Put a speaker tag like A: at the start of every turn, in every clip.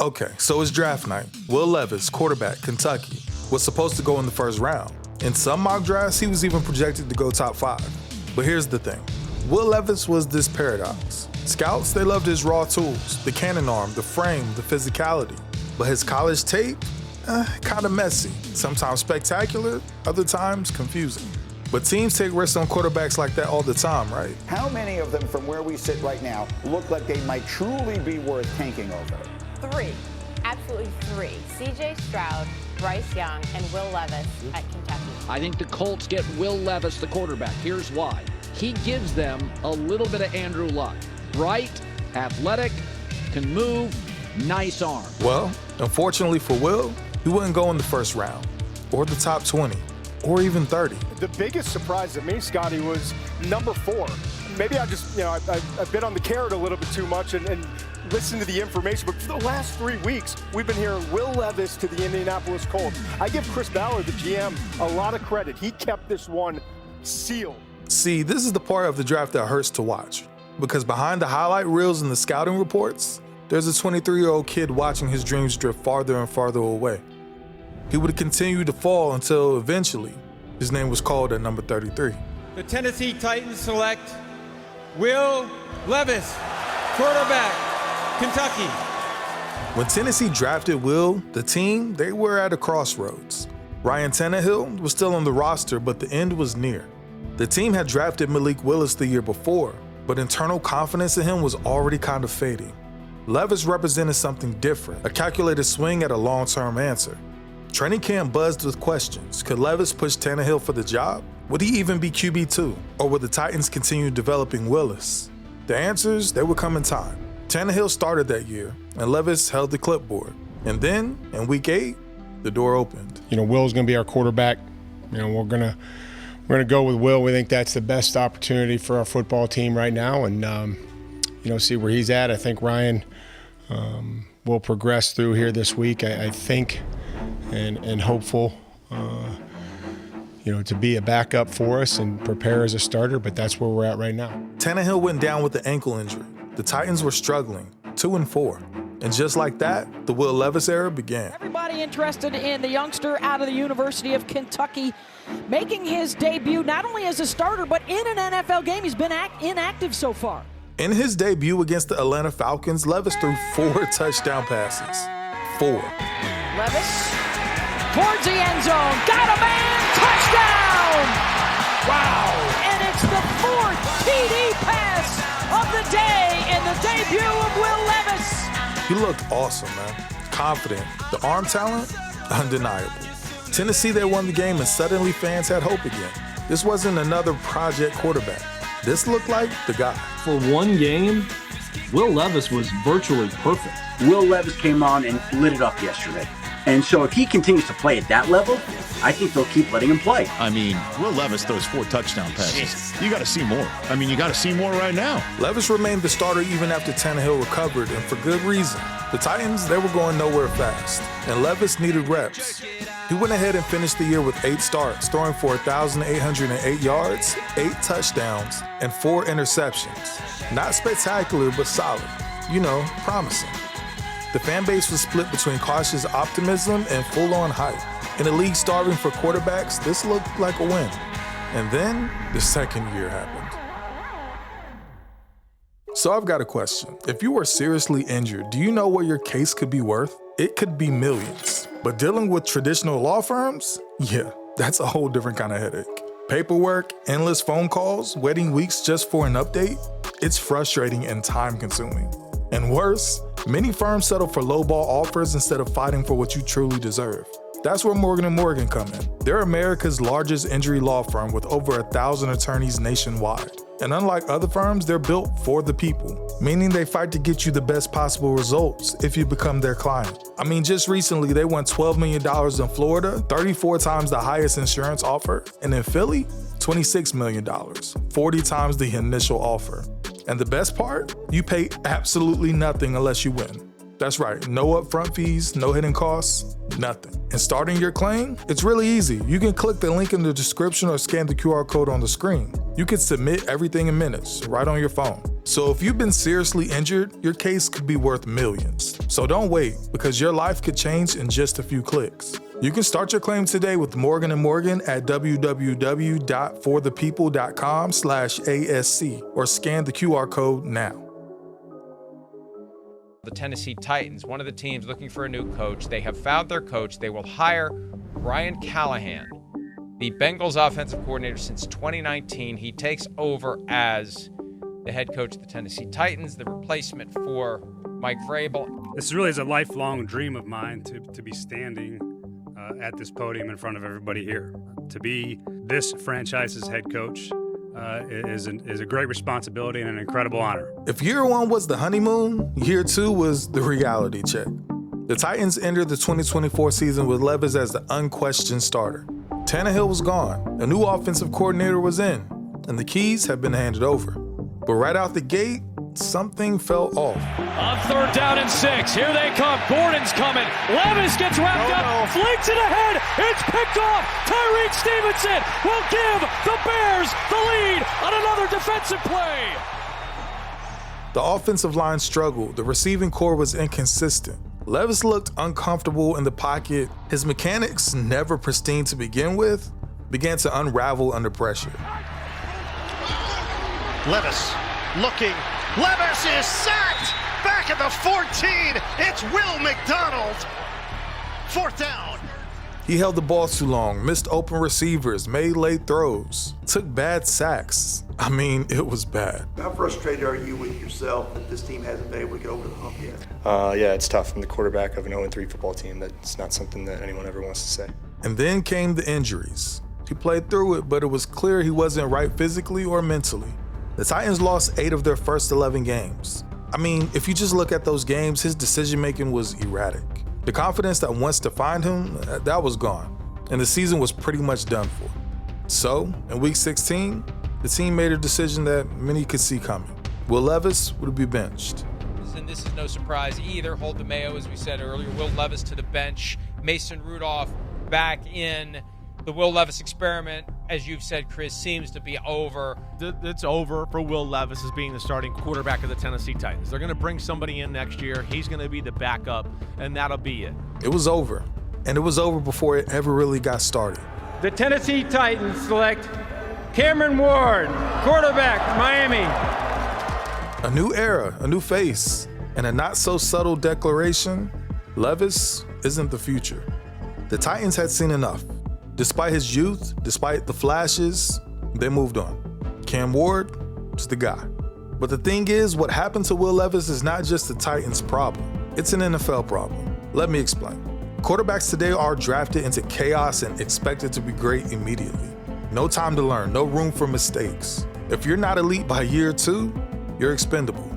A: Okay, so it's draft night. Will Levis, quarterback, Kentucky, was supposed to go in the first round. In some mock drafts, he was even projected to go top 5. But here's the thing. Will Levis was this paradox. Scouts, they loved his raw tools, the cannon arm, the frame, the physicality. But his college tape, kind of messy. Sometimes spectacular, other times confusing. But teams take risks on quarterbacks like that all the time, right?
B: How many of them from where we sit right now look like they might truly be worth tanking over?
C: 3. Absolutely 3. C.J. Stroud, Bryce Young, and Will Levis at Kentucky.
D: I think the Colts get Will Levis, the quarterback. Here's why. He gives them a little bit of Andrew Luck. Bright, athletic, can move, nice arm.
A: Well, unfortunately for Will, he wouldn't go in the first round, or the top 20, or even 30.
E: The biggest surprise to me, Scotty, was number 4. Maybe I just, I've been on the carrot a little bit too much and listened to the information, but for the last 3 weeks, we've been hearing Will Levis to the Indianapolis Colts. I give Chris Ballard, the GM, a lot of credit. He kept this one sealed.
A: See, this is the part of the draft that hurts to watch, because behind the highlight reels and the scouting reports, there's a 23-year-old kid watching his dreams drift farther and farther away. He would continue to fall until eventually his name was called at number 33.
F: The Tennessee Titans select Will Levis, quarterback, Kentucky.
A: When Tennessee drafted Will, the team, they were at a crossroads. Ryan Tannehill was still on the roster, but the end was near. The team had drafted Malik Willis the year before, but internal confidence in him was already kind of fading. Levis represented something different, a calculated swing at a long-term answer. Training camp buzzed with questions. Could Levis push Tannehill for the job? Would he even be QB2? Or would the Titans continue developing Willis? The answers, they would come in time. Tannehill started that year, and Levis held the clipboard. And then, in week 8, the door opened.
G: Will's going to be our quarterback. We're going to go with Will. We think that's the best opportunity for our football team right now, and see where he's at. I think Ryan will progress through here this week. I think and hopeful, to be a backup for us and prepare as a starter. But that's where we're at right now.
A: Tannehill went down with an ankle injury. The Titans were struggling, 2-4. And just like that, the Will Levis era began.
H: Everybody interested in the youngster out of the University of Kentucky making his debut not only as a starter, but in an NFL game. He's been inactive so far.
A: In his debut against the Atlanta Falcons, Levis threw 4 touchdown passes. 4.
H: Levis towards the end zone. Got a man. Touchdown! Wow. And it's the 4th TD pass of the day in the debut of Will Levis.
A: He looked awesome, man. Confident. The arm talent, undeniable. Tennessee, they won the game, and suddenly fans had hope again. This wasn't another project quarterback. This looked like the guy.
I: For one game, Will Levis was virtually perfect.
J: Will Levis came on and lit it up yesterday. And so if he continues to play at that level, I think they'll keep letting him play.
K: Will Levis throws 4 touchdown passes. You got to see more. You got to see more right now.
A: Levis remained the starter even after Tannehill recovered, and for good reason. The Titans, they were going nowhere fast, and Levis needed reps. He went ahead and finished the year with 8 starts, throwing for 1,808 yards, 8 touchdowns, and 4 interceptions. Not spectacular, but solid. Promising. The fan base was split between cautious optimism and full-on hype. In a league starving for quarterbacks, this looked like a win. And then the second year happened. So I've got a question. If you were seriously injured, do you know what your case could be worth? It could be millions. But dealing with traditional law firms? Yeah, that's a whole different kind of headache. Paperwork, endless phone calls, waiting weeks just for an update? It's frustrating and time-consuming. And worse, many firms settle for lowball offers instead of fighting for what you truly deserve. That's where Morgan & Morgan come in. They're America's largest injury law firm with over 1,000 attorneys nationwide. And unlike other firms, they're built for the people, meaning they fight to get you the best possible results if you become their client. Just recently, they won $12 million in Florida, 34 times the highest insurance offer, and in Philly, $26 million, 40 times the initial offer. And the best part? You pay absolutely nothing unless you win. That's right, no upfront fees, no hidden costs, nothing. And starting your claim? It's really easy. You can click the link in the description or scan the QR code on the screen. You can submit everything in minutes, right on your phone. So if you've been seriously injured, your case could be worth millions. So don't wait, because your life could change in just a few clicks. You can start your claim today with Morgan & Morgan at www.forthepeople.com/ASC or scan the QR code now.
F: The Tennessee Titans, one of the teams looking for a new coach. They have found their coach. They will hire Brian Callahan, the Bengals offensive coordinator since 2019. He takes over as the head coach of the Tennessee Titans, the replacement for Mike Vrabel.
L: This really is a lifelong dream of mine to be standing at this podium in front of everybody here. To be this franchise's head coach is a great responsibility and an incredible honor.
A: If year one was the honeymoon, year two was the reality check. The Titans entered the 2024 season with Levis as the unquestioned starter. Tannehill was gone, a new offensive coordinator was in, and the keys have been handed over. But right out the gate, something fell off.
H: On 3rd down and 6, here they come. Gordon's coming. Levis gets wrapped up, flings it ahead. It's picked off. Tyreek Stevenson will give the Bears the lead on another defensive play.
A: The offensive line struggled. The receiving core was inconsistent. Levis looked uncomfortable in the pocket. His mechanics, never pristine to begin with, began to unravel under pressure.
M: Levis looking. Levis is sacked! Back at the 14, it's Will McDonald. 4th down.
A: He held the ball too long, missed open receivers, made late throws, took bad sacks. I mean, it was bad.
N: How frustrated are you with yourself that this team hasn't been able to get over the hump yet?
O: Yeah, it's tough. I'm the quarterback of an 0-3 football team. That's not something that anyone ever wants to say.
A: And then came the injuries. He played through it, but it was clear he wasn't right physically or mentally. The Titans lost 8 of their first 11 games. I mean, if you just look at those games, his decision-making was erratic. The confidence that once defined him, that was gone, and the season was pretty much done for. So, in Week 16, the team made a decision that many could see coming. Will Levis would be benched.
F: And this is no surprise either. Hold the Mayo, as we said earlier. Will Levis to the bench. Mason Rudolph back in. The Will Levis experiment, as you've said, Chris, seems to be over.
P: It's over for Will Levis as being the starting quarterback of the Tennessee Titans. They're going to bring somebody in next year. He's going to be the backup, and that'll be it.
A: It was over, and it was over before it ever really got started.
F: The Tennessee Titans select Cameron Ward, quarterback, Miami.
A: A new era, a new face, and a not-so-subtle declaration: Levis isn't the future. The Titans had seen enough. Despite his youth, despite the flashes, they moved on. Cam Ward was the guy. But the thing is, what happened to Will Levis is not just the Titans' problem. It's an NFL problem. Let me explain. Quarterbacks today are drafted into chaos and expected to be great immediately. No time to learn, no room for mistakes. If you're not elite by year 2, you're expendable.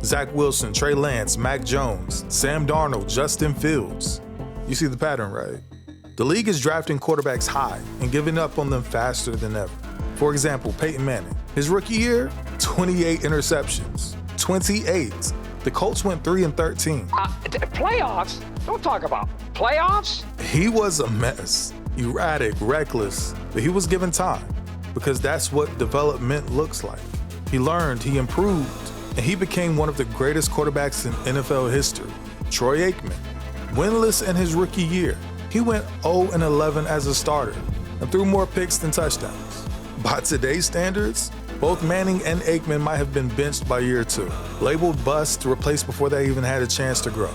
A: Zach Wilson, Trey Lance, Mac Jones, Sam Darnold, Justin Fields. You see the pattern, right? The league is drafting quarterbacks high and giving up on them faster than ever. For example, Peyton Manning. His rookie year, 28 interceptions. 28. The Colts went 3-13.
H: Playoffs? Don't talk about playoffs.
A: He was a mess. Erratic, reckless, but he was given time because that's what development looks like. He learned, he improved, and he became one of the greatest quarterbacks in NFL history. Troy Aikman, winless in his rookie year. He went 0-11 as a starter and threw more picks than touchdowns. By today's standards, both Manning and Aikman might have been benched by year 2, labeled bust, replaced before they even had a chance to grow.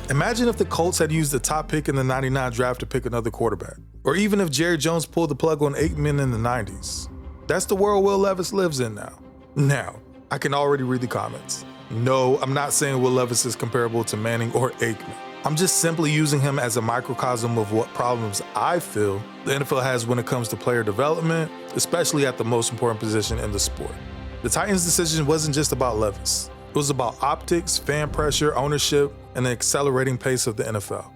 A: Imagine if the Colts had used the top pick in the 99 draft to pick another quarterback, or even if Jerry Jones pulled the plug on Aikman in the 90s. That's the world Will Levis lives in now. Now, I can already read the comments. No, I'm not saying Will Levis is comparable to Manning or Aikman. I'm just simply using him as a microcosm of what problems I feel the NFL has when it comes to player development, especially at the most important position in the sport. The Titans' decision wasn't just about Levis. It was about optics, fan pressure, ownership, and the accelerating pace of the NFL.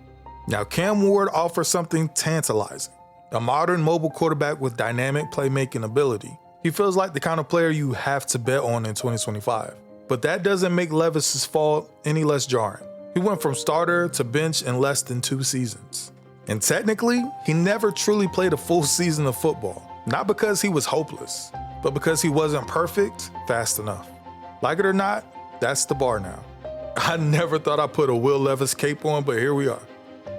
A: Now, Cam Ward offers something tantalizing. A modern mobile quarterback with dynamic playmaking ability. He feels like the kind of player you have to bet on in 2025. But that doesn't make Levis' fall any less jarring. He went from starter to bench in less than 2 seasons. And technically, he never truly played a full season of football. Not because he was hopeless, but because he wasn't perfect fast enough. Like it or not, that's the bar now. I never thought I'd put a Will Levis cape on, but here we are.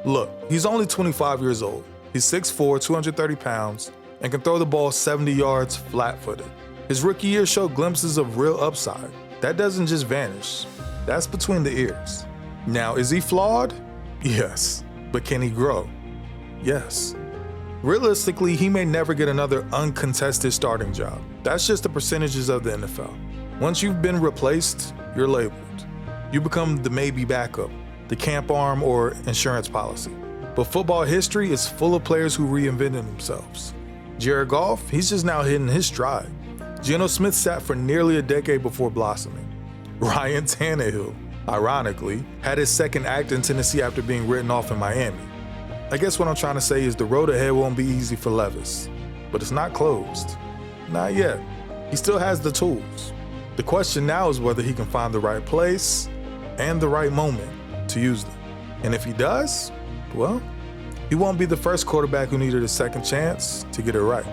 A: Look, he's only 25 years old. He's 6'4", 230 pounds, and can throw the ball 70 yards flat-footed. His rookie year showed glimpses of real upside. That doesn't just vanish. That's between the ears. Now, is he flawed? Yes. But can he grow? Yes. Realistically, he may never get another uncontested starting job. That's just the percentages of the NFL. Once you've been replaced, you're labeled. You become the maybe backup, the camp arm, or insurance policy. But football history is full of players who reinvented themselves. Jared Goff, he's just now hitting his stride. Geno Smith sat for nearly a decade before blossoming. Ryan Tannehill, ironically, had his second act in Tennessee after being written off in Miami. I guess what I'm trying to say is the road ahead won't be easy for Levis, but it's not closed. Not yet. He still has the tools. The question now is whether he can find the right place and the right moment to use them. And if he does, well, he won't be the first quarterback who needed a second chance to get it right.